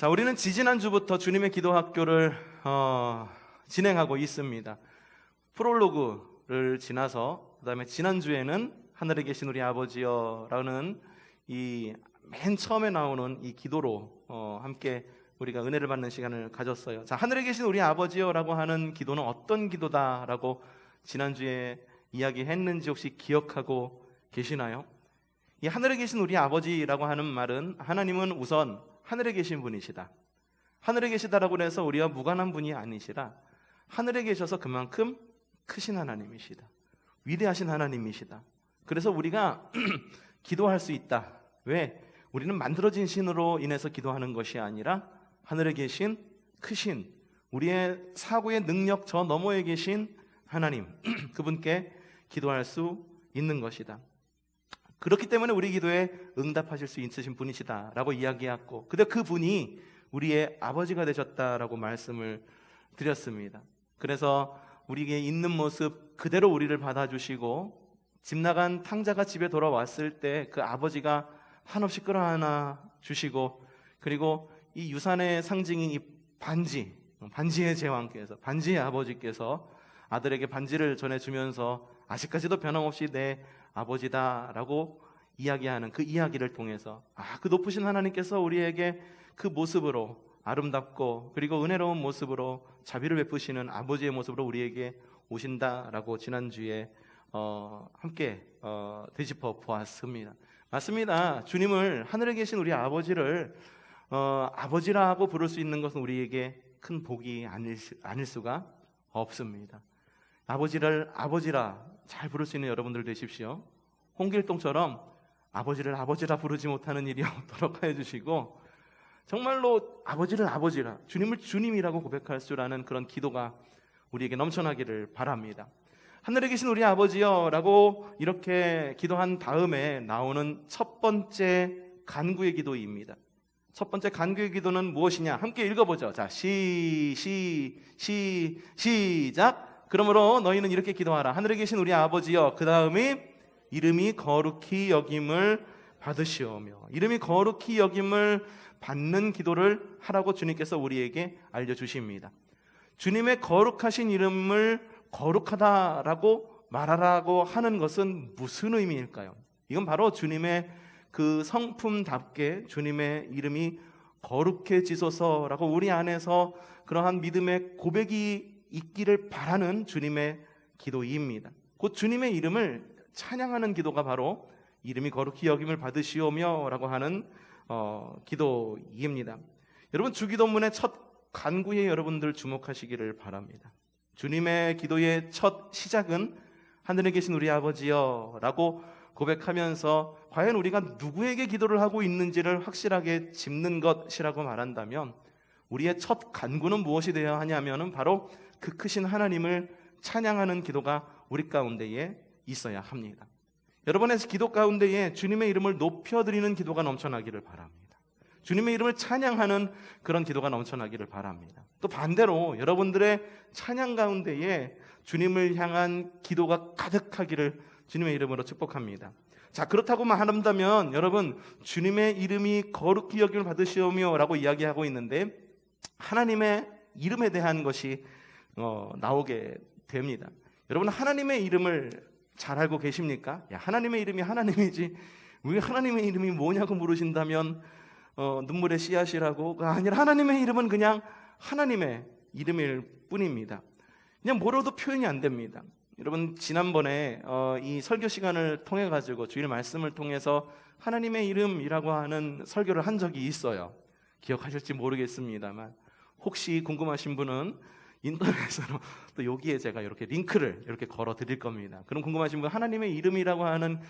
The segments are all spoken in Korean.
자, 우리는 지지난주부터 주님의 기도 학교를 진행하고 있습니다. 프롤로그를 지나서 그다음에 지난주에는 하늘에 계신 우리 아버지여라는 이 맨 처음에 나오는 이 기도로 함께 우리가 은혜를 받는 시간을 가졌어요. 자, 하늘에 계신 우리 아버지여라고 하는 기도는 어떤 기도다라고 지난주에 이야기했는지 혹시 기억하고 계시나요? 이 하늘에 계신 우리 아버지라고 하는 말은 하나님은 우선 하늘에 계신 분이시다. 하늘에 계시다라고 해서 우리와 무관한 분이 아니시라 하늘에 계셔서 그만큼 크신 하나님이시다. 위대하신 하나님이시다. 그래서 우리가 기도할 수 있다. 왜? 우리는 만들어진 신으로 인해서 기도하는 것이 아니라 하늘에 계신 크신 우리의 사고의 능력 저 너머에 계신 하나님 그분께 기도할 수 있는 것이다. 그렇기 때문에 우리 기도에 응답하실 수 있으신 분이시다라고 이야기했고, 근데 그분이 우리의 아버지가 되셨다라고 말씀을 드렸습니다. 그래서 우리에게 있는 모습 그대로 우리를 받아주시고 집 나간 탕자가 집에 돌아왔을 때 그 아버지가 한없이 끌어안아 주시고, 그리고 이 유산의 상징인 이 반지의 제왕께서, 반지의 아버지께서 아들에게 반지를 전해주면서 아직까지도 변함없이 내 아버지다라고 이야기하는 그 이야기를 통해서 그 높으신 하나님께서 우리에게 그 모습으로 아름답고 그리고 은혜로운 모습으로 자비를 베푸시는 아버지의 모습으로 우리에게 오신다라고 지난주에 함께 되짚어 보았습니다. 맞습니다. 주님을, 하늘에 계신 우리 아버지를 아버지라고 부를 수 있는 것은 우리에게 큰 복이 아닐 수가 없습니다. 아버지를 아버지라 잘 부를 수 있는 여러분들 되십시오. 홍길동처럼 아버지를 아버지라 부르지 못하는 일이 없도록 하여 주시고, 정말로 아버지를 아버지라, 주님을 주님이라고 고백할 줄 아는 그런 기도가 우리에게 넘쳐나기를 바랍니다. 하늘에 계신 우리 아버지여 라고 이렇게 기도한 다음에 나오는 첫 번째 간구의 기도입니다. 첫 번째 간구의 기도는 무엇이냐? 함께 읽어보죠. 자, 시작. 그러므로 너희는 이렇게 기도하라. 하늘에 계신 우리 아버지여, 그 다음이 이름이 거룩히 여김을 받으시오며, 이름이 거룩히 여김을 받는 기도를 하라고 주님께서 우리에게 알려주십니다. 주님의 거룩하신 이름을 거룩하다라고 말하라고 하는 것은 무슨 의미일까요? 이건 바로 주님의 그 성품답게 주님의 이름이 거룩해지소서라고 우리 안에서 그러한 믿음의 고백이 있기를 바라는 주님의 기도입니다. 곧 주님의 이름을 찬양하는 기도가 바로 이름이 거룩히 여김을 받으시오며 라고 하는 기도입니다. 여러분, 주기도문의 첫 간구에 여러분들 주목하시기를 바랍니다. 주님의 기도의 첫 시작은 하늘에 계신 우리 아버지여 라고 고백하면서 과연 우리가 누구에게 기도를 하고 있는지를 확실하게 짚는 것이라고 말한다면 우리의 첫 간구는 무엇이 되어야 하냐면 바로 그 크신 하나님을 찬양하는 기도가 우리 가운데에 있어야 합니다. 여러분의 기도 가운데에 주님의 이름을 높여드리는 기도가 넘쳐나기를 바랍니다. 주님의 이름을 찬양하는 그런 기도가 넘쳐나기를 바랍니다. 또 반대로 여러분들의 찬양 가운데에 주님을 향한 기도가 가득하기를 주님의 이름으로 축복합니다. 자, 그렇다고만 한다면 여러분, 주님의 이름이 거룩히 여김을 받으시오며 라고 이야기하고 있는데 하나님의 이름에 대한 것이 나오게 됩니다. 여러분, 하나님의 이름을 잘 알고 계십니까? 야, 하나님의 이름이 하나님이지 왜 하나님의 이름이 뭐냐고 물으신다면 눈물의 씨앗이라고가 아니라 하나님의 이름은 그냥 하나님의 이름일 뿐입니다. 그냥 뭐로도 표현이 안 됩니다. 여러분, 지난번에 이 설교 시간을 통해 가지고 주일 말씀을 통해서 하나님의 이름이라고 하는 설교를 한 적이 있어요. 기억하실지 모르겠습니다만 혹시 궁금하신 분은 인터넷으로 또 여기에 제가 이렇게 링크를 이렇게 걸어 드릴 겁니다. 그럼 궁금하신 분, 하나님의 이름이라고 하는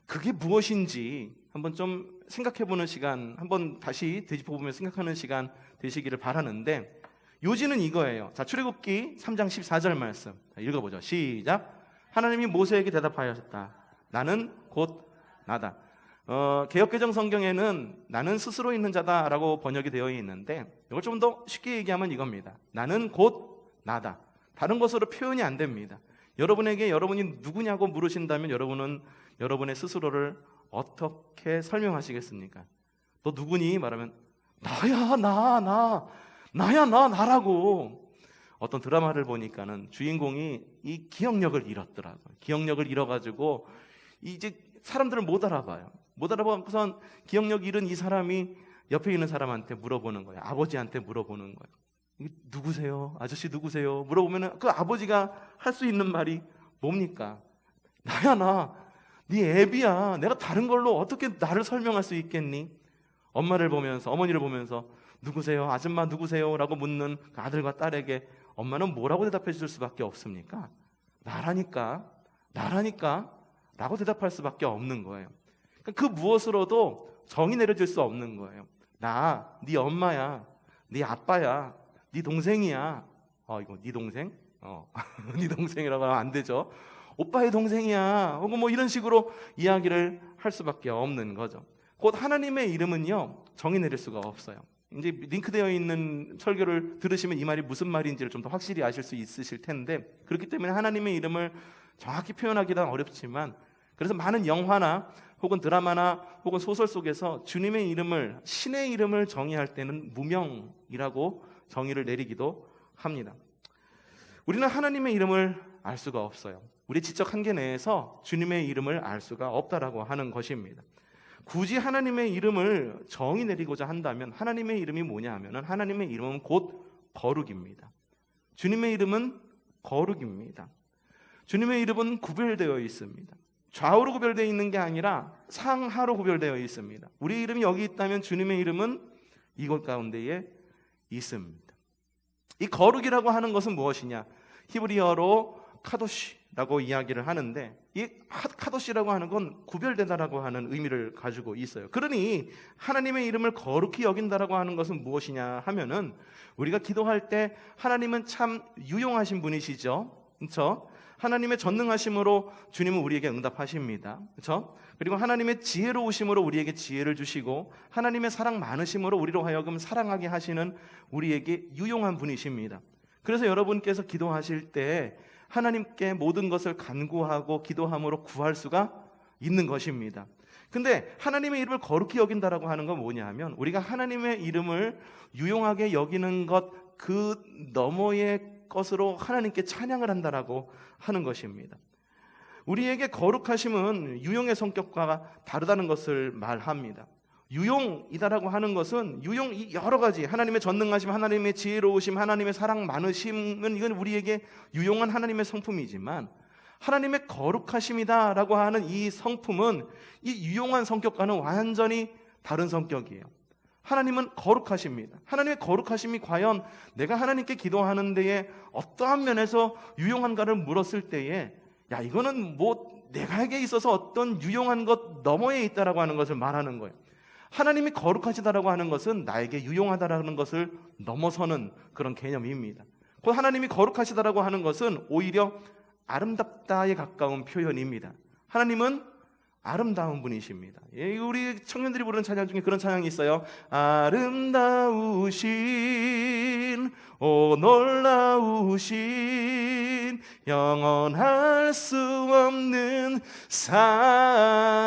그게 무엇인지 한번 좀 생각해보는 시간, 한번 다시 되짚어보며 생각하는 시간 되시기를 바라는데, 요지는 이거예요. 자, 출애굽기 3장 14절 말씀 읽어보죠. 시작. 하나님이 모세에게 대답하였다. 나는 곧 나다. 개역개정 성경에는 나는 스스로 있는 자다라고 번역이 되어 있는데, 이걸 좀 더 쉽게 얘기하면 이겁니다. 나는 곧 나다. 다른 것으로 표현이 안 됩니다. 여러분에게 여러분이 누구냐고 물으신다면 여러분은 여러분의 스스로를 어떻게 설명하시겠습니까? 너 누구니? 말하면 나라고. 어떤 드라마를 보니까는 주인공이 이 기억력을 잃었더라고요. 기억력을 잃어가지고 이제 사람들을 못 알아봐요. 못 알아봐서는 기억력 잃은 이 사람이 옆에 있는 사람한테 물어보는 거예요. 아버지한테 물어보는 거예요. 누구세요? 아저씨 누구세요? 물어보면 그 아버지가 할 수 있는 말이 뭡니까? 나. 네 애비야. 내가 다른 걸로 어떻게 나를 설명할 수 있겠니? 어머니를 보면서 누구세요? 아줌마 누구세요? 라고 묻는 그 아들과 딸에게 엄마는 뭐라고 대답해 줄 수밖에 없습니까? 나라니까 라고 대답할 수밖에 없는 거예요. 그 무엇으로도 정이 내려질 수 없는 거예요. 네 엄마야, 네 아빠야, 네 동생이야. 이거 네 동생? 네 동생이라고 하면 안 되죠. 오빠의 동생이야. 혹은 뭐 이런 식으로 이야기를 할 수밖에 없는 거죠. 곧 하나님의 이름은요, 정의 내릴 수가 없어요. 이제 링크되어 있는 설교를 들으시면 이 말이 무슨 말인지를 좀 더 확실히 아실 수 있으실 텐데, 그렇기 때문에 하나님의 이름을 정확히 표현하기는 어렵지만, 그래서 많은 영화나 혹은 드라마나 혹은 소설 속에서 주님의 이름을, 신의 이름을 정의할 때는 무명이라고 정의를 내리기도 합니다. 우리는 하나님의 이름을 알 수가 없어요. 우리 지적 한계 내에서 주님의 이름을 알 수가 없다라고 하는 것입니다. 굳이 하나님의 이름을 정의 내리고자 한다면 하나님의 이름이 뭐냐 하면 하나님의 이름은 곧 거룩입니다. 주님의 이름은 거룩입니다. 주님의 이름은 구별되어 있습니다. 좌우로 구별되어 있는 게 아니라 상하로 구별되어 있습니다. 우리 이름이 여기 있다면 주님의 이름은 이곳 가운데에 있습니다. 이 거룩이라고 하는 것은 무엇이냐? 히브리어로 카도시라고 이야기를 하는데, 이 카도시라고 하는 건 구별되다라고 하는 의미를 가지고 있어요. 그러니 하나님의 이름을 거룩히 여긴다라고 하는 것은 무엇이냐 하면은, 우리가 기도할 때 하나님은 참 유용하신 분이시죠. 그렇죠? 하나님의 전능하심으로 주님은 우리에게 응답하십니다. 그렇죠? 그리고 하나님의 지혜로우심으로 우리에게 지혜를 주시고, 하나님의 사랑 많으심으로 우리로 하여금 사랑하게 하시는 우리에게 유용한 분이십니다. 그래서 여러분께서 기도하실 때 하나님께 모든 것을 간구하고 기도함으로 구할 수가 있는 것입니다. 근데 하나님의 이름을 거룩히 여긴다라고 하는 건 뭐냐 하면, 우리가 하나님의 이름을 유용하게 여기는 것 그 너머의 것으로 하나님께 찬양을 한다라고 하는 것입니다. 우리에게 거룩하심은 유용의 성격과 다르다는 것을 말합니다. 유용이다라고 하는 것은, 유용 여러 가지, 하나님의 전능하심, 하나님의 지혜로우심, 하나님의 사랑 많으심은 이건 우리에게 유용한 하나님의 성품이지만, 하나님의 거룩하심이다라고 하는 이 성품은 이 유용한 성격과는 완전히 다른 성격이에요. 하나님은 거룩하십니다. 하나님의 거룩하심이 과연 내가 하나님께 기도하는 데에 어떠한 면에서 유용한가를 물었을 때에, 이거는 뭐 내가에게 있어서 어떤 유용한 것 너머에 있다라고 하는 것을 말하는 거예요. 하나님이 거룩하시다라고 하는 것은 나에게 유용하다라는 것을 넘어서는 그런 개념입니다. 곧 하나님이 거룩하시다라고 하는 것은 오히려 아름답다에 가까운 표현입니다. 하나님은 아름다운 분이십니다. 우리 청년들이 부르는 찬양 중에 그런 찬양이 있어요. 아름다우신, 오 놀라우신, 영원할 수 없는 사랑.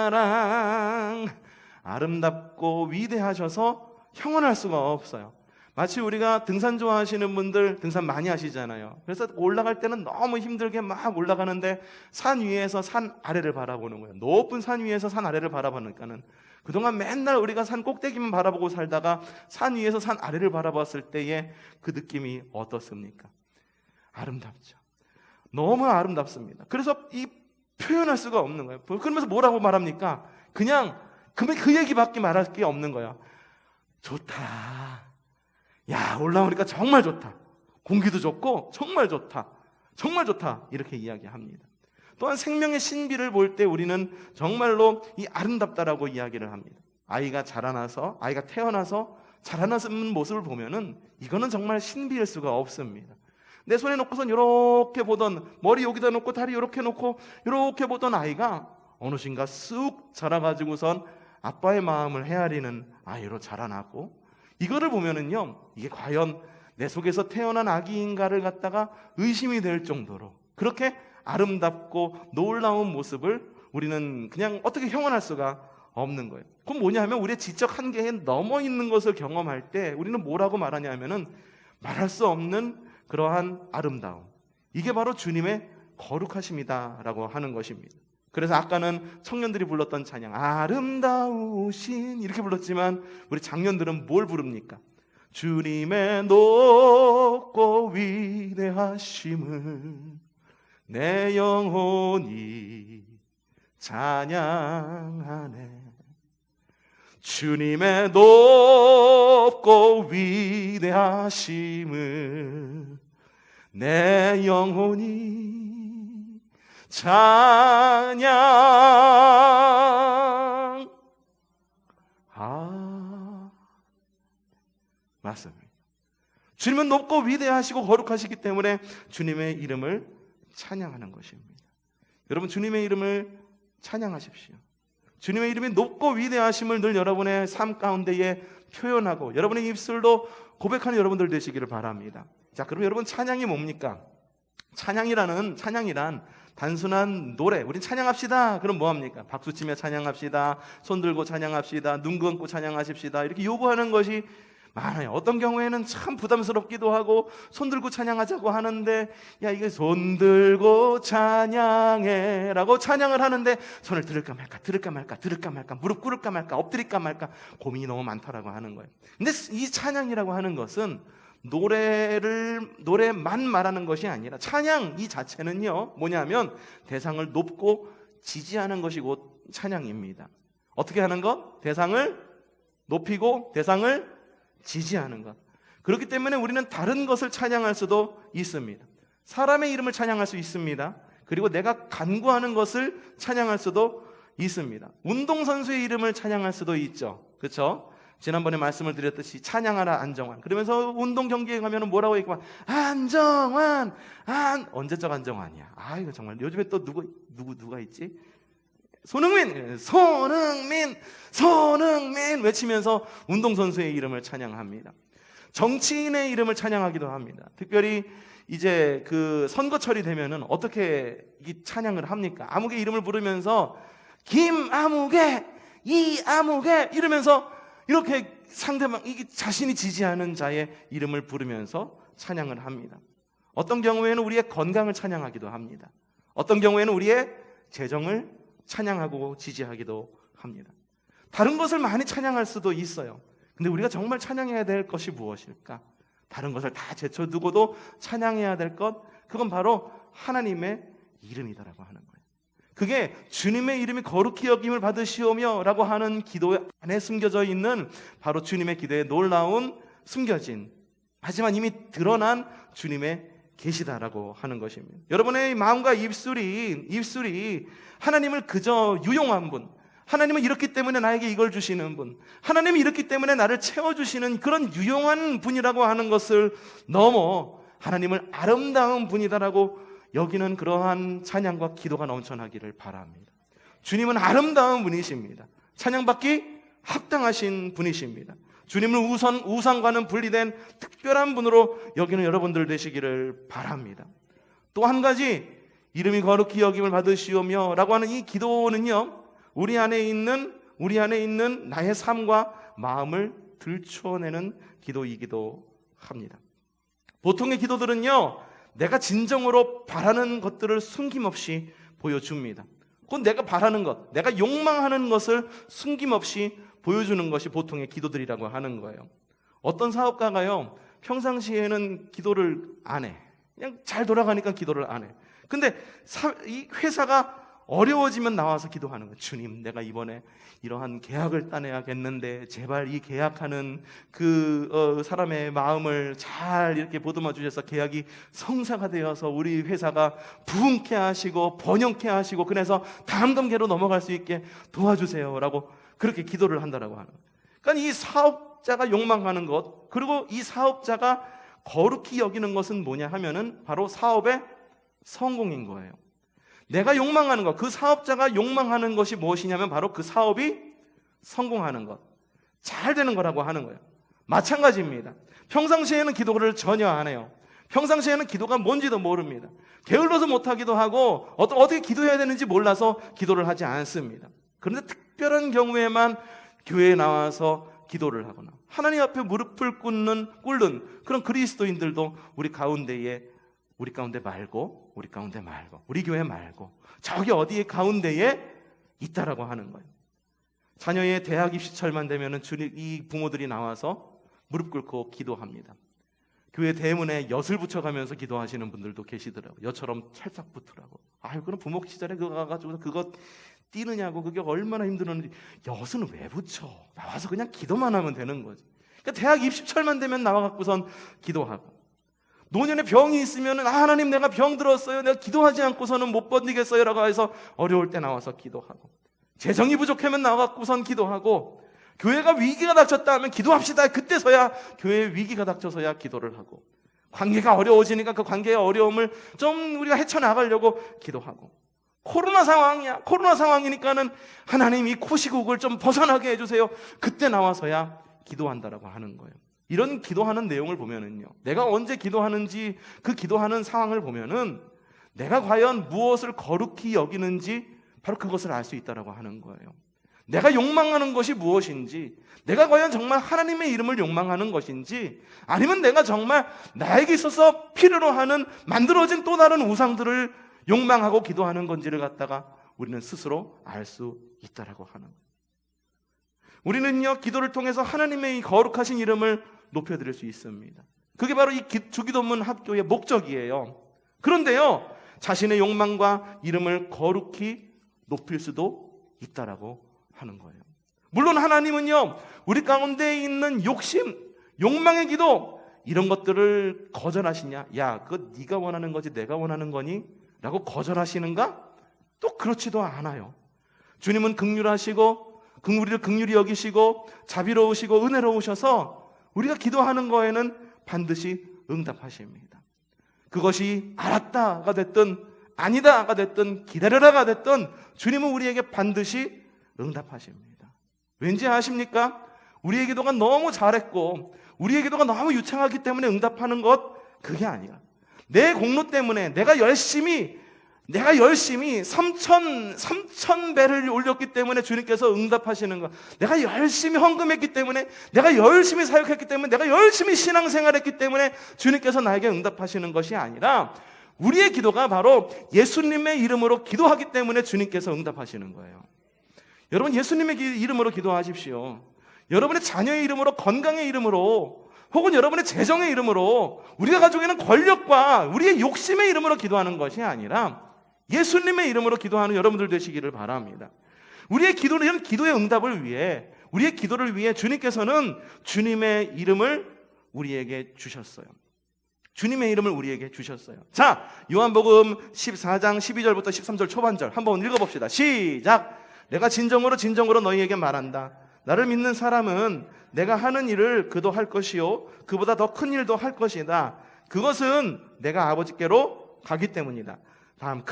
아름답고 위대하셔서 형언할 수가 없어요. 마치 우리가 등산 좋아하시는 분들 등산 많이 하시잖아요. 그래서 올라갈 때는 너무 힘들게 막 올라가는데 산 위에서 산 아래를 바라보는 거예요. 높은 산 위에서 산 아래를 바라보니까는, 그동안 맨날 우리가 산 꼭대기만 바라보고 살다가 산 위에서 산 아래를 바라봤을 때의 그 느낌이 어떻습니까? 아름답죠. 너무 아름답습니다. 그래서 이 표현할 수가 없는 거예요. 그러면서 뭐라고 말합니까? 그냥 그 얘기밖에 말할 게 없는 거야. 좋다. 올라오니까 정말 좋다. 공기도 좋고 정말 좋다. 정말 좋다. 이렇게 이야기합니다. 또한 생명의 신비를 볼 때 우리는 정말로 이 아름답다라고 이야기를 합니다. 아이가 태어나서 자라나는 모습을 보면은 이거는 정말 신비일 수가 없습니다. 내 손에 놓고선 이렇게 보던, 머리 여기다 놓고 다리 이렇게 놓고 이렇게 보던 아이가 어느신가 쑥 자라가지고선 아빠의 마음을 헤아리는 아이로 자라나고, 이거를 보면은요, 이게 과연 내 속에서 태어난 아기인가를 갖다가 의심이 될 정도로 그렇게 아름답고 놀라운 모습을 우리는 그냥 어떻게 형언할 수가 없는 거예요. 그건 뭐냐면 우리의 지적 한계에 넘어 있는 것을 경험할 때 우리는 뭐라고 말하냐면은 말할 수 없는 그러한 아름다움, 이게 바로 주님의 거룩하심이다라고 하는 것입니다. 그래서 아까는 청년들이 불렀던 찬양, 아름다우신, 이렇게 불렀지만 우리 장년들은 뭘 부릅니까? 주님의 높고 위대하심을 내 영혼이 찬양하네. 주님의 높고 위대하심을 내 영혼이 찬양. 맞습니다. 주님은 높고 위대하시고 거룩하시기 때문에 주님의 이름을 찬양하는 것입니다. 여러분, 주님의 이름을 찬양하십시오. 주님의 이름이 높고 위대하심을 늘 여러분의 삶 가운데에 표현하고 여러분의 입술로 고백하는 여러분들 되시기를 바랍니다. 자, 그럼 여러분, 찬양이 뭡니까? 찬양이란 단순한 노래, 우린 찬양합시다. 그럼 뭐합니까? 박수치며 찬양합시다, 손 들고 찬양합시다, 눈 감고 찬양하십시다, 이렇게 요구하는 것이 많아요. 어떤 경우에는 참 부담스럽기도 하고 손 들고 찬양하자고 하는데, 야, 이게 손 들고 찬양해 라고 찬양을 하는데 손을 들을까 말까, 들을까 말까, 들을까 말까, 무릎 꿇을까 말까, 엎드릴까 말까 고민이 너무 많다라고 하는 거예요. 근데 이 찬양이라고 하는 것은 노래만 말하는 것이 아니라, 찬양 이 자체는요 뭐냐면 대상을 높고 지지하는 것이 곧 찬양입니다. 어떻게 하는 것? 대상을 높이고 대상을 지지하는 것. 그렇기 때문에 우리는 다른 것을 찬양할 수도 있습니다. 사람의 이름을 찬양할 수 있습니다. 그리고 내가 간구하는 것을 찬양할 수도 있습니다. 운동선수의 이름을 찬양할 수도 있죠. 그렇죠? 지난번에 말씀을 드렸듯이 찬양하라 안정환, 그러면서 운동 경기에 가면 뭐라고 얘기하면 안정환, 언제적 안정환이야. 이거 정말 요즘에 또 누가 있지? 손흥민 외치면서 운동선수의 이름을 찬양합니다. 정치인의 이름을 찬양하기도 합니다. 특별히 이제 그 선거철이 되면은 어떻게 이 찬양을 합니까? 아무개 이름을 부르면서 김아무개, 이아무개 이러면서 이렇게 상대방, 이게 자신이 지지하는 자의 이름을 부르면서 찬양을 합니다. 어떤 경우에는 우리의 건강을 찬양하기도 합니다. 어떤 경우에는 우리의 재정을 찬양하고 지지하기도 합니다. 다른 것을 많이 찬양할 수도 있어요. 근데 우리가 정말 찬양해야 될 것이 무엇일까? 다른 것을 다 제쳐두고도 찬양해야 될 것, 그건 바로 하나님의 이름이다라고 하는 거예요. 그게 주님의 이름이 거룩히 여김을 받으시오며 라고 하는 기도 안에 숨겨져 있는 바로 주님의 기도에 놀라운 숨겨진, 하지만 이미 드러난 주님의 계시다라고 하는 것입니다. 여러분의 마음과 입술이 하나님을 그저 유용한 분, 하나님은 이렇기 때문에 나에게 이걸 주시는 분, 하나님이 이렇기 때문에 나를 채워주시는 그런 유용한 분이라고 하는 것을 넘어 하나님을 아름다운 분이다라고 여기는 그러한 찬양과 기도가 넘쳐나기를 바랍니다. 주님은 아름다운 분이십니다. 찬양받기 합당하신 분이십니다. 주님을 우상과는 분리된 특별한 분으로 여기는 여러분들 되시기를 바랍니다. 또 한 가지, 이름이 거룩히 여김을 받으시오며 라고 하는 이 기도는요, 우리 안에 있는 나의 삶과 마음을 들추어내는 기도이기도 합니다. 보통의 기도들은요, 내가 진정으로 바라는 것들을 숨김없이 보여줍니다. 곧 내가 바라는 것, 내가 욕망하는 것을 숨김없이 보여주는 것이 보통의 기도들이라고 하는 거예요. 어떤 사업가가요, 평상시에는 기도를 안 해. 그냥 잘 돌아가니까 기도를 안 해. 근데 이 회사가 어려워지면 나와서 기도하는 거예요. 주님, 내가 이번에 이러한 계약을 따내야겠는데 제발 이 계약하는 그 사람의 마음을 잘 이렇게 보듬어 주셔서 계약이 성사가 되어서 우리 회사가 부흥케 하시고 번영케 하시고 그래서 다음 단계로 넘어갈 수 있게 도와주세요 라고 그렇게 기도를 한다라고 하는 거예요. 그러니까 이 사업자가 욕망하는 것, 그리고 이 사업자가 거룩히 여기는 것은 뭐냐 하면은 바로 사업의 성공인 거예요. 내가 욕망하는 것, 그 사업자가 욕망하는 것이 무엇이냐면 바로 그 사업이 성공하는 것, 잘 되는 거라고 하는 거예요. 마찬가지입니다. 평상시에는 기도를 전혀 안 해요. 평상시에는 기도가 뭔지도 모릅니다. 게을러서 못하기도 하고 어떻게 기도해야 되는지 몰라서 기도를 하지 않습니다. 그런데 특별한 경우에만 교회에 나와서 기도를 하거나 하나님 앞에 무릎을 꿇는 그런 그리스도인들도 우리 가운데 말고 우리 교회 말고 저기 어디에 가운데에 있다라고 하는 거예요. 자녀의 대학 입시철만 되면은 이 부모들이 나와서 무릎 꿇고 기도합니다. 교회 대문에 엿을 붙여가면서 기도하시는 분들도 계시더라고요. 엿처럼 찰싹 붙으라고. 아유, 그럼 부목 시절에 그거 가가지고 그거 띄느냐고, 그게 얼마나 힘들었는지. 엿은 왜 붙여? 나와서 그냥 기도만 하면 되는 거지. 그러니까 대학 입시철만 되면 나와갖고선 기도하고, 노년에 병이 있으면 하나님 내가 병 들었어요, 내가 기도하지 않고서는 못 버티겠어요 라고 해서 어려울 때 나와서 기도하고, 재정이 부족하면 나와갖고선 기도하고, 교회가 위기가 닥쳤다 하면 기도합시다. 그때서야 교회에 위기가 닥쳐서야 기도를 하고, 관계가 어려워지니까 그 관계의 어려움을 좀 우리가 헤쳐나가려고 기도하고, 코로나 상황이니까는 하나님 이 코시국을 좀 벗어나게 해주세요. 그때 나와서야 기도한다라고 하는 거예요. 이런 기도하는 내용을 보면은요, 내가 언제 기도하는지 그 기도하는 상황을 보면은 내가 과연 무엇을 거룩히 여기는지 바로 그것을 알 수 있다라고 하는 거예요. 내가 욕망하는 것이 무엇인지, 내가 과연 정말 하나님의 이름을 욕망하는 것인지, 아니면 내가 정말 나에게 있어서 필요로 하는 만들어진 또 다른 우상들을 욕망하고 기도하는 건지를 갖다가 우리는 스스로 알 수 있다라고 하는 거예요. 우리는요, 기도를 통해서 하나님의 이 거룩하신 이름을 높여드릴 수 있습니다. 그게 바로 이 주기도문 학교의 목적이에요. 그런데요, 자신의 욕망과 이름을 거룩히 높일 수도 있다라고 하는 거예요. 물론 하나님은요, 우리 가운데 있는 욕심, 욕망의 기도, 이런 것들을 거절하시냐? 야, 그거 네가 원하는 거지 내가 원하는 거니? 라고 거절하시는가? 또 그렇지도 않아요. 주님은 긍휼하시고, 우리를 긍휼히 여기시고 자비로우시고 은혜로우셔서 우리가 기도하는 거에는 반드시 응답하십니다. 그것이 알았다가 됐든 아니다가 됐든 기다려라가 됐든 주님은 우리에게 반드시 응답하십니다. 왠지 아십니까? 우리의 기도가 너무 잘했고 우리의 기도가 너무 유창하기 때문에 응답하는 것, 그게 아니라 내 공로 때문에 내가 열심히 3,000배를 올렸기 때문에 주님께서 응답하시는 것, 내가 열심히 헌금했기 때문에, 내가 열심히 사역했기 때문에, 내가 열심히 신앙생활했기 때문에 주님께서 나에게 응답하시는 것이 아니라 우리의 기도가 바로 예수님의 이름으로 기도하기 때문에 주님께서 응답하시는 거예요. 여러분, 예수님의 이름으로 기도하십시오. 여러분의 자녀의 이름으로, 건강의 이름으로, 혹은 여러분의 재정의 이름으로, 우리가 가지고 있는 권력과 우리의 욕심의 이름으로 기도하는 것이 아니라 예수님의 이름으로 기도하는 여러분들 되시기를 바랍니다. 우리의 기도는 기도의 응답을 위해, 우리의 기도를 위해 주님께서는 주님의 이름을 우리에게 주셨어요. 주님의 이름을 우리에게 주셨어요. 자, 요한복음 14장 12절부터 13절 초반절 한번 읽어봅시다. 시작! 내가 진정으로 너희에게 말한다. 나를 믿는 사람은 내가 하는 일을 그도 할 것이요 그보다 더 큰 일도 할 것이다. 그것은 내가 아버지께로 가기 때문이다.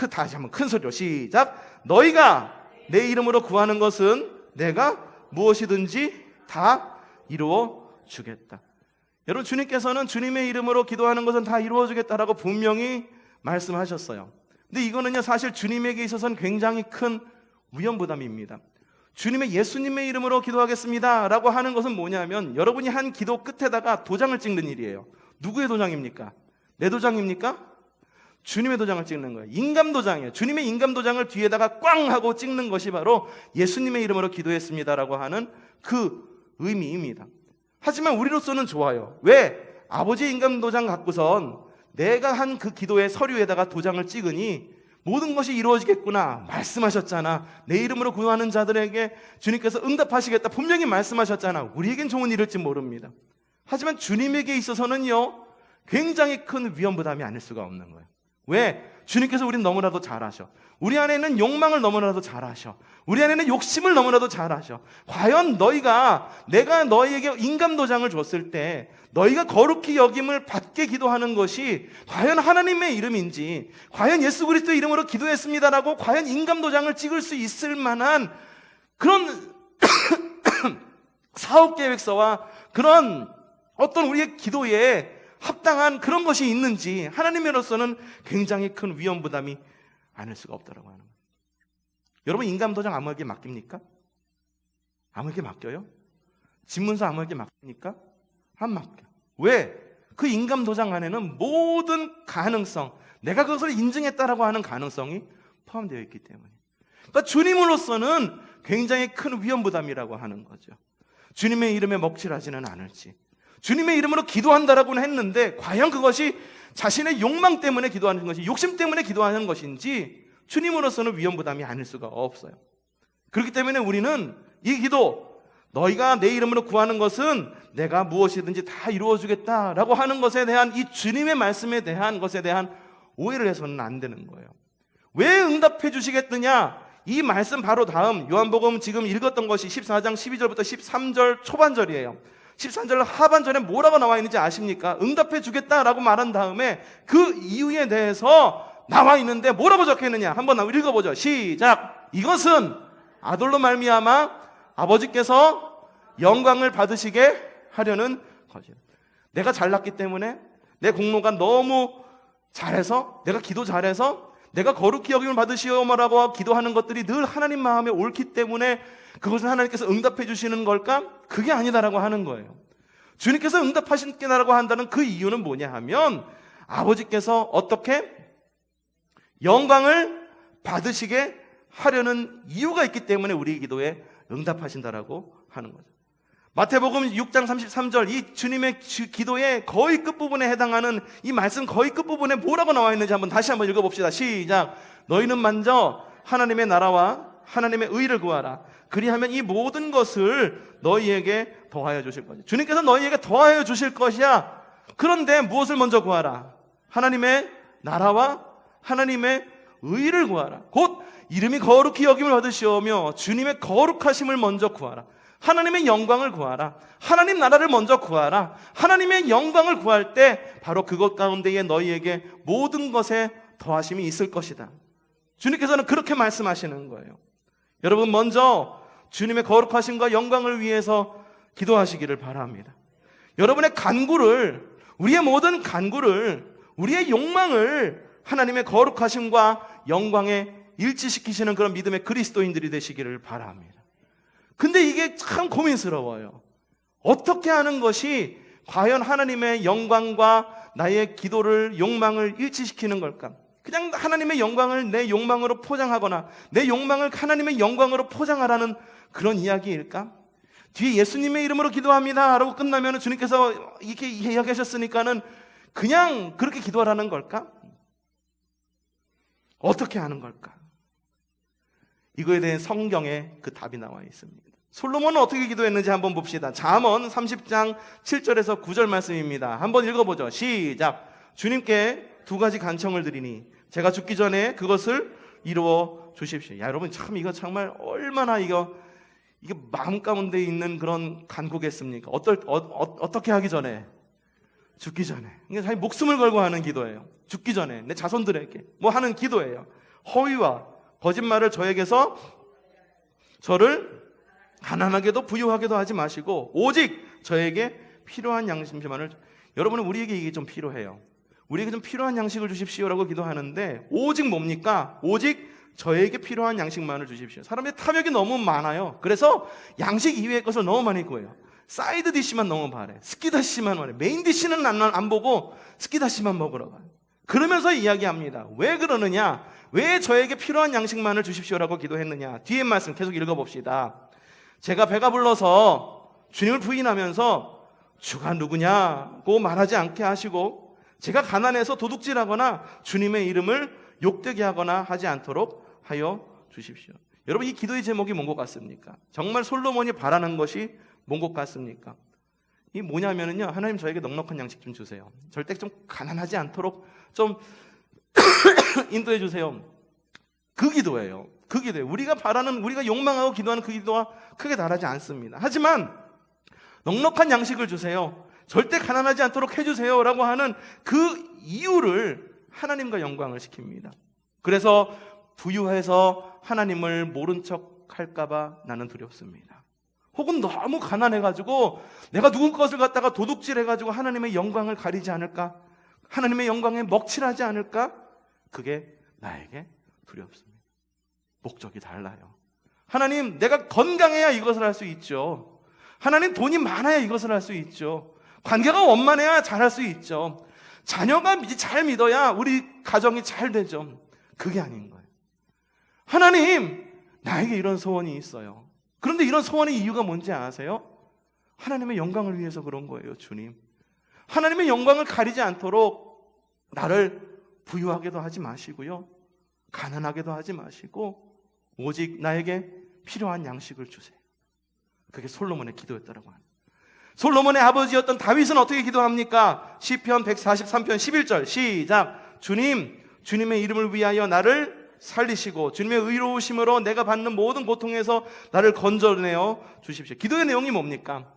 다시 한번 큰 소리로 시작! 너희가 내 이름으로 구하는 것은 내가 무엇이든지 다 이루어 주겠다. 여러분, 주님께서는 주님의 이름으로 기도하는 것은 다 이루어 주겠다라고 분명히 말씀하셨어요. 근데 이거는요, 사실 주님에게 있어서는 굉장히 큰 위험부담입니다. 주님의 예수님의 이름으로 기도하겠습니다 라고 하는 것은 뭐냐면, 여러분이 한 기도 끝에다가 도장을 찍는 일이에요. 누구의 도장입니까? 내 도장입니까? 주님의 도장을 찍는 거예요. 인감 도장이에요. 주님의 인감 도장을 뒤에다가 꽝 하고 찍는 것이 바로 예수님의 이름으로 기도했습니다라고 하는 그 의미입니다. 하지만 우리로서는 좋아요. 왜? 아버지의 인감 도장 갖고선 내가 한 그 기도의 서류에다가 도장을 찍으니 모든 것이 이루어지겠구나, 말씀하셨잖아. 내 이름으로 구하는 자들에게 주님께서 응답하시겠다, 분명히 말씀하셨잖아. 우리에겐 좋은 일일지 모릅니다. 하지만 주님에게 있어서는요, 굉장히 큰 위험 부담이 아닐 수가 없는 거예요. 왜? 주님께서 우리는 너무나도 잘 아셔. 우리 안에 있는 욕망을 너무나도 잘 아셔. 우리 안에 있는 욕심을 너무나도 잘 아셔. 과연 내가 너희에게 인감 도장을 줬을 때 너희가 거룩히 여김을 받게 기도하는 것이 과연 하나님의 이름인지, 과연 예수 그리스도의 이름으로 기도했습니다라고 과연 인감 도장을 찍을 수 있을 만한 그런 사업 계획서와 그런 어떤 우리의 기도에 합당한 그런 것이 있는지 하나님으로서는 굉장히 큰 위험 부담이 아닐 수가 없다라고 하는 거예요. 여러분 인감도장 아무에게 맡깁니까? 아무에게 맡겨요? 집문서 아무에게 맡깁니까? 안 맡겨. 왜? 그 인감도장 안에는 모든 가능성, 내가 그것을 인증했다라고 하는 가능성이 포함되어 있기 때문에. 그러니까 주님으로서는 굉장히 큰 위험 부담이라고 하는 거죠. 주님의 이름에 먹칠하지는 않을지, 주님의 이름으로 기도한다라고는 했는데 과연 그것이 자신의 욕망 때문에 기도하는 것이, 욕심 때문에 기도하는 것인지 주님으로서는 위험 부담이 아닐 수가 없어요. 그렇기 때문에 우리는 이 기도, 너희가 내 이름으로 구하는 것은 내가 무엇이든지 다 이루어주겠다라고 하는 것에 대한, 이 주님의 말씀에 대한 것에 대한 오해를 해서는 안 되는 거예요. 왜 응답해 주시겠느냐? 이 말씀 바로 다음 요한복음 지금 읽었던 것이 14장 12절부터 13절 초반절이에요. 13절 하반절에 뭐라고 나와 있는지 아십니까? 응답해 주겠다라고 말한 다음에 그 이유에 대해서 나와 있는데 뭐라고 적혀 있느냐? 한번 읽어보죠. 시작. 이것은 아들로 말미암아 아버지께서 영광을 받으시게 하려는 것이에요. 내가 잘났기 때문에, 내 공로가 너무 잘해서, 내가 기도 잘해서, 내가 거룩히 여김을 받으시오라고 기도하는 것들이 늘 하나님 마음에 옳기 때문에 그것을 하나님께서 응답해 주시는 걸까? 그게 아니다라고 하는 거예요. 주님께서 응답하신다라고 한다는 그 이유는 뭐냐 하면, 아버지께서 어떻게 영광을 받으시게 하려는 이유가 있기 때문에 우리 기도에 응답하신다라고 하는 거죠. 마태복음 6장 33절, 이 주님의 기도의 거의 끝부분에 해당하는 이 말씀 거의 끝부분에 뭐라고 나와 있는지 다시 한번 읽어봅시다. 시작. 너희는 먼저 하나님의 나라와 하나님의 의를 구하라. 그리하면 이 모든 것을 너희에게 더하여 주실 거죠. 주님께서 너희에게 더하여 주실 것이야. 그런데 무엇을 먼저 구하라? 하나님의 나라와 하나님의 의를 구하라. 곧 이름이 거룩히 여김을 받으시오며 주님의 거룩하심을 먼저 구하라. 하나님의 영광을 구하라. 하나님 나라를 먼저 구하라. 하나님의 영광을 구할 때 바로 그것 가운데에 너희에게 모든 것에 더하심이 있을 것이다. 주님께서는 그렇게 말씀하시는 거예요. 여러분, 먼저 주님의 거룩하심과 영광을 위해서 기도하시기를 바랍니다. 여러분의 간구를, 우리의 모든 간구를, 우리의 욕망을 하나님의 거룩하심과 영광에 일치시키시는 그런 믿음의 그리스도인들이 되시기를 바랍니다. 근데 이게 참 고민스러워요. 어떻게 하는 것이 과연 하나님의 영광과 나의 기도를, 욕망을 일치시키는 걸까? 그냥 하나님의 영광을 내 욕망으로 포장하거나 내 욕망을 하나님의 영광으로 포장하라는 그런 이야기일까? 뒤에 예수님의 이름으로 기도합니다 라고 끝나면 주님께서 이렇게 이야기하셨으니까는 그냥 그렇게 기도하라는 걸까? 어떻게 하는 걸까? 이거에 대해 성경에 그 답이 나와 있습니다. 솔로몬은 어떻게 기도했는지 한번 봅시다. 잠언 30장 7절에서 9절 말씀입니다. 한번 읽어보죠. 시작. 주님께 두 가지 간청을 드리니 제가 죽기 전에 그것을 이루어 주십시오. 야, 여러분, 참 이거 정말 얼마나 이게 마음 가운데 있는 그런 간구겠습니까? 어떻게 하기 전에? 죽기 전에. 이게 자기 목숨을 걸고 하는 기도예요. 죽기 전에 내 자손들에게 뭐 하는 기도예요. 허위와 거짓말을 저에게서 저를 가난하게도 부유하게도 하지 마시고 오직 저에게 필요한 양식만을. 여러분은 우리에게 이게 좀 필요해요. 우리에게 좀 필요한 양식을 주십시오라고 기도하는데 오직 뭡니까? 오직 저에게 필요한 양식만을 주십시오. 사람의 탐욕이 너무 많아요. 그래서 양식 이외의 것을 너무 많이 구해요. 사이드 디시만 너무 바래. 스키다시만 바래. 메인 디시는 안 보고 스키다시만 먹으러 가요. 그러면서 이야기합니다. 왜 그러느냐? 왜 저에게 필요한 양식만을 주십시오라고 기도했느냐? 뒤에 말씀 계속 읽어봅시다. 제가 배가 불러서 주님을 부인하면서 주가 누구냐고 말하지 않게 하시고, 제가 가난해서 도둑질하거나 주님의 이름을 욕되게 하거나 하지 않도록 하여 주십시오. 여러분, 이 기도의 제목이 뭔 것 같습니까? 정말 솔로몬이 바라는 것이 뭔 것 같습니까? 이 뭐냐면요, 하나님 저에게 넉넉한 양식 좀 주세요. 절대 좀 가난하지 않도록 좀 인도해 주세요. 그 기도예요. 그 기도예요. 우리가 바라는, 우리가 욕망하고 기도하는 그 기도와 크게 다르지 않습니다. 하지만 넉넉한 양식을 주세요. 절대 가난하지 않도록 해주세요 라고 하는 그 이유를 하나님과 영광을 시킵니다. 그래서 부유해서 하나님을 모른 척 할까봐 나는 두렵습니다. 혹은 너무 가난해가지고 내가 누구 것을 갖다가 도둑질해가지고 하나님의 영광을 가리지 않을까? 하나님의 영광에 먹칠하지 않을까? 그게 나에게 두렵습니다. 목적이 달라요. 하나님, 내가 건강해야 이것을 할 수 있죠. 하나님, 돈이 많아야 이것을 할 수 있죠. 관계가 원만해야 잘할 수 있죠. 자녀가 잘 믿어야 우리 가정이 잘 되죠. 그게 아닌 거예요. 하나님, 나에게 이런 소원이 있어요. 그런데 이런 소원의 이유가 뭔지 아세요? 하나님의 영광을 위해서 그런 거예요. 주님, 하나님의 영광을 가리지 않도록 나를 부유하게도 하지 마시고요, 가난하게도 하지 마시고 오직 나에게 필요한 양식을 주세요. 그게 솔로몬의 기도였다라고 합니다. 솔로몬의 아버지였던 다윗은 어떻게 기도합니까? 시편 143편 11절 시작. 주님, 주님의 이름을 위하여 나를 살리시고 주님의 의로우심으로 내가 받는 모든 고통에서 나를 건져내어 주십시오. 기도의 내용이 뭡니까?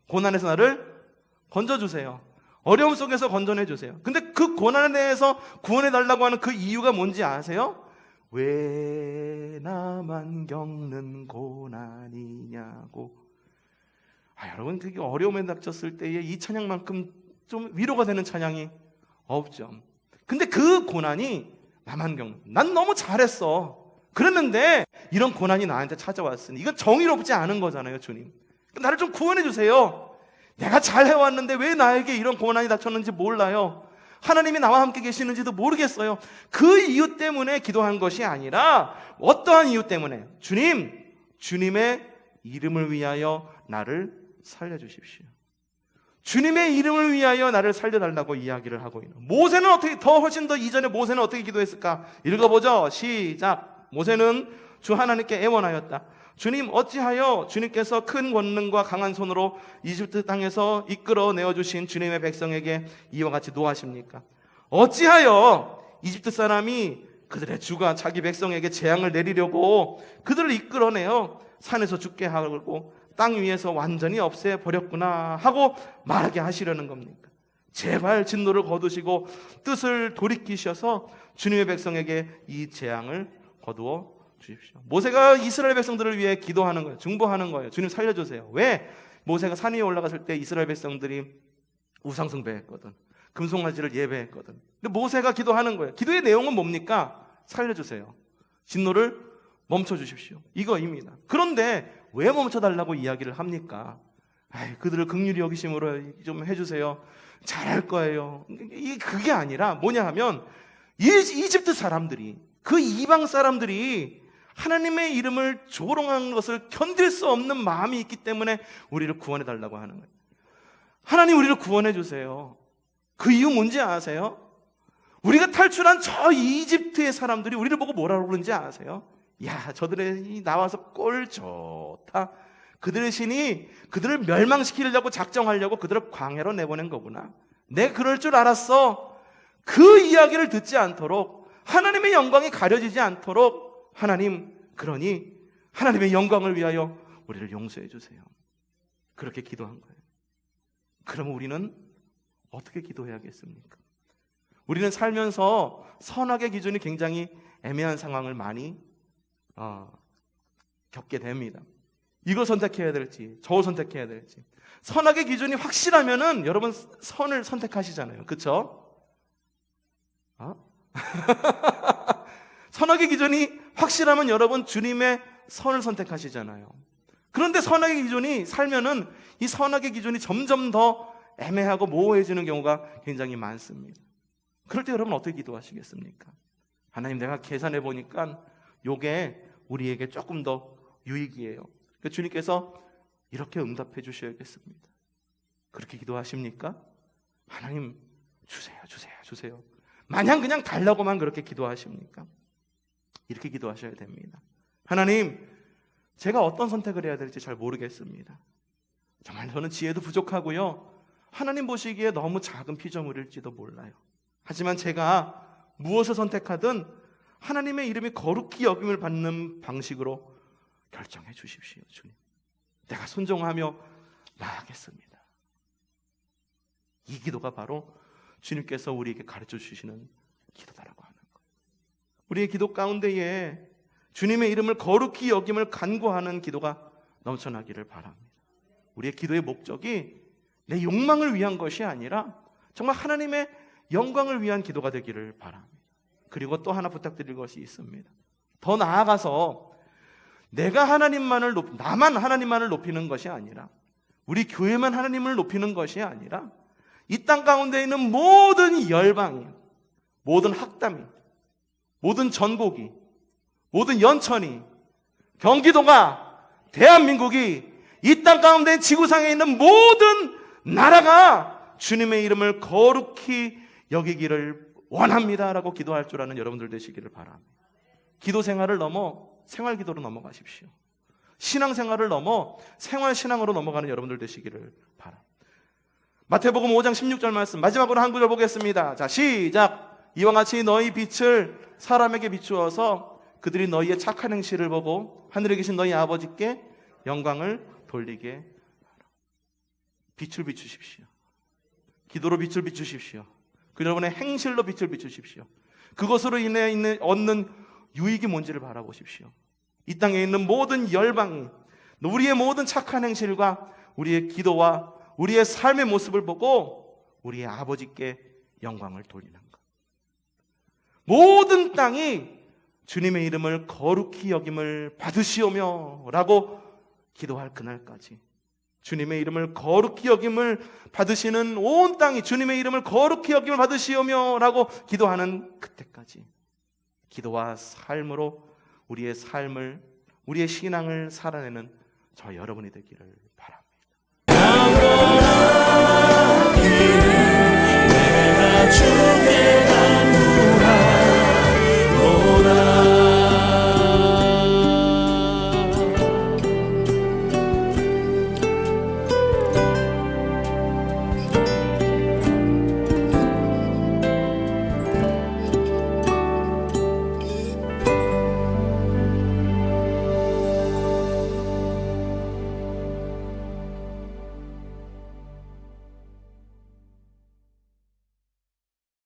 고난에서 나를 건져주세요. 어려움 속에서 건져내 주세요. 근데 그 고난에 대해서 구원해 달라고 하는 그 이유가 뭔지 아세요? 왜 나만 겪는 고난이냐고. 여러분, 되게 어려움에 닥쳤을 때에 이 찬양만큼 좀 위로가 되는 찬양이 없죠. 근데 그 고난이 나만 겪는, 난 너무 잘했어, 그랬는데 이런 고난이 나한테 찾아왔으니 이건 정의롭지 않은 거잖아요. 주님, 나를 좀 구원해 주세요. 내가 잘 해왔는데 왜 나에게 이런 고난이 닥쳤는지 몰라요. 하나님이 나와 함께 계시는지도 모르겠어요. 그 이유 때문에 기도한 것이 아니라 어떠한 이유 때문에? 주님, 주님의 이름을 위하여 나를 살려주십시오. 주님의 이름을 위하여 나를 살려달라고 이야기를 하고 있는. 모세는 어떻게, 훨씬 더 이전에 모세는 어떻게 기도했을까? 읽어보죠. 시작. 모세는 주 하나님께 애원하였다. 주님, 어찌하여 주님께서 큰 권능과 강한 손으로 이집트 땅에서 이끌어 내어주신 주님의 백성에게 이와 같이 노하십니까? 어찌하여 이집트 사람이 그들의 주가 자기 백성에게 재앙을 내리려고 그들을 이끌어내어 산에서 죽게 하고 땅 위에서 완전히 없애버렸구나 하고 말하게 하시려는 겁니까? 제발 진노를 거두시고 뜻을 돌이키셔서 주님의 백성에게 이 재앙을 거두어 주십시오. 모세가 이스라엘 백성들을 위해 기도하는 거예요. 중보하는 거예요. 주님 살려주세요. 왜? 모세가 산 위에 올라갔을 때 이스라엘 백성들이 우상 숭배했거든. 금송아지를 예배했거든. 근데 모세가 기도하는 거예요. 기도의 내용은 뭡니까? 살려주세요. 진노를 멈춰주십시오. 이거입니다. 그런데 왜 멈춰달라고 이야기를 합니까? 그들을 긍휼히 여기심으로 좀 해주세요. 잘할 거예요. 그게 아니라 뭐냐 하면 이집트 사람들이, 그 이방 사람들이 하나님의 이름을 조롱하는 것을 견딜 수 없는 마음이 있기 때문에 우리를 구원해 달라고 하는 거예요. 하나님, 우리를 구원해 주세요. 그 이유 뭔지 아세요? 우리가 탈출한 저 이집트의 사람들이 우리를 보고 뭐라고 그러는지 아세요? 야, 저들이 나와서 꼴 좋다. 그들의 신이 그들을 멸망시키려고 작정하려고 그들을 광야로 내보낸 거구나. 내가 그럴 줄 알았어. 그 이야기를 듣지 않도록, 하나님의 영광이 가려지지 않도록, 하나님, 그러니 하나님의 영광을 위하여 우리를 용서해 주세요. 그렇게 기도한 거예요. 그러면 우리는 어떻게 기도해야겠습니까? 우리는 살면서 선악의 기준이 굉장히 애매한 상황을 많이 겪게 됩니다. 이걸 선택해야 될지 저걸 선택해야 될지. 선악의 기준이 확실하면은 여러분 선을 선택하시잖아요. 그렇죠? 선악의 기준이 확실하면 여러분 주님의 선을 선택하시잖아요. 그런데 선악의 기준이 살면은 이 선악의 기준이 점점 더 애매하고 모호해지는 경우가 굉장히 많습니다. 그럴 때 여러분 어떻게 기도하시겠습니까? 하나님, 내가 계산해 보니까 요게 우리에게 조금 더 유익이에요. 그러니까 주님께서 이렇게 응답해 주셔야겠습니다. 그렇게 기도하십니까? 하나님, 주세요, 주세요, 주세요. 마냥 그냥 달라고만 그렇게 기도하십니까? 이렇게 기도하셔야 됩니다. 하나님, 제가 어떤 선택을 해야 될지 잘 모르겠습니다. 정말 저는 지혜도 부족하고요, 하나님 보시기에 너무 작은 피조물일지도 몰라요. 하지만 제가 무엇을 선택하든 하나님의 이름이 거룩히 여김을 받는 방식으로 결정해 주십시오. 주님, 내가 순종하며 나아가겠습니다. 이 기도가 바로 주님께서 우리에게 가르쳐 주시는 기도다라고 하는 거예요. 우리의 기도 가운데에 주님의 이름을 거룩히 여김을 간구하는 기도가 넘쳐나기를 바랍니다. 우리의 기도의 목적이 내 욕망을 위한 것이 아니라 정말 하나님의 영광을 위한 기도가 되기를 바랍니다. 그리고 또 하나 부탁드릴 것이 있습니다. 더 나아가서 내가 나만 하나님만을 높이는 것이 아니라, 우리 교회만 하나님을 높이는 것이 아니라, 이 땅 가운데 있는 모든 열방이, 모든 학담이, 모든 전국이, 모든 연천이, 경기도가, 대한민국이, 이 땅 가운데 지구상에 있는 모든 나라가 주님의 이름을 거룩히 여기기를 원합니다라고 기도할 줄 아는 여러분들 되시기를 바랍니다. 기도 생활을 넘어 생활 기도로 넘어가십시오. 신앙 생활을 넘어 생활 신앙으로 넘어가는 여러분들 되시기를 바랍니다. 마태복음 5장 16절 말씀 마지막으로 한 구절 보겠습니다. 자, 시작. 이와 같이 너희 빛을 사람에게 비추어서 그들이 너희의 착한 행실을 보고 하늘에 계신 너희 아버지께 영광을 돌리게 하라. 빛을 비추십시오. 기도로 빛을 비추십시오. 그 여러분의 행실로 빛을 비추십시오. 그것으로 인해 얻는 유익이 뭔지를 바라보십시오. 이 땅에 있는 모든 열방이 우리의 모든 착한 행실과 우리의 기도와 우리의 삶의 모습을 보고 우리의 아버지께 영광을 돌리는 것. 모든 땅이 주님의 이름을 거룩히 여김을 받으시오며 라고 기도할 그날까지, 주님의 이름을 거룩히 여김을 받으시는 온 땅이 주님의 이름을 거룩히 여김을 받으시오며 라고 기도하는 그때까지 기도와 삶으로 우리의 삶을, 우리의 신앙을 살아내는 저 여러분이 되기를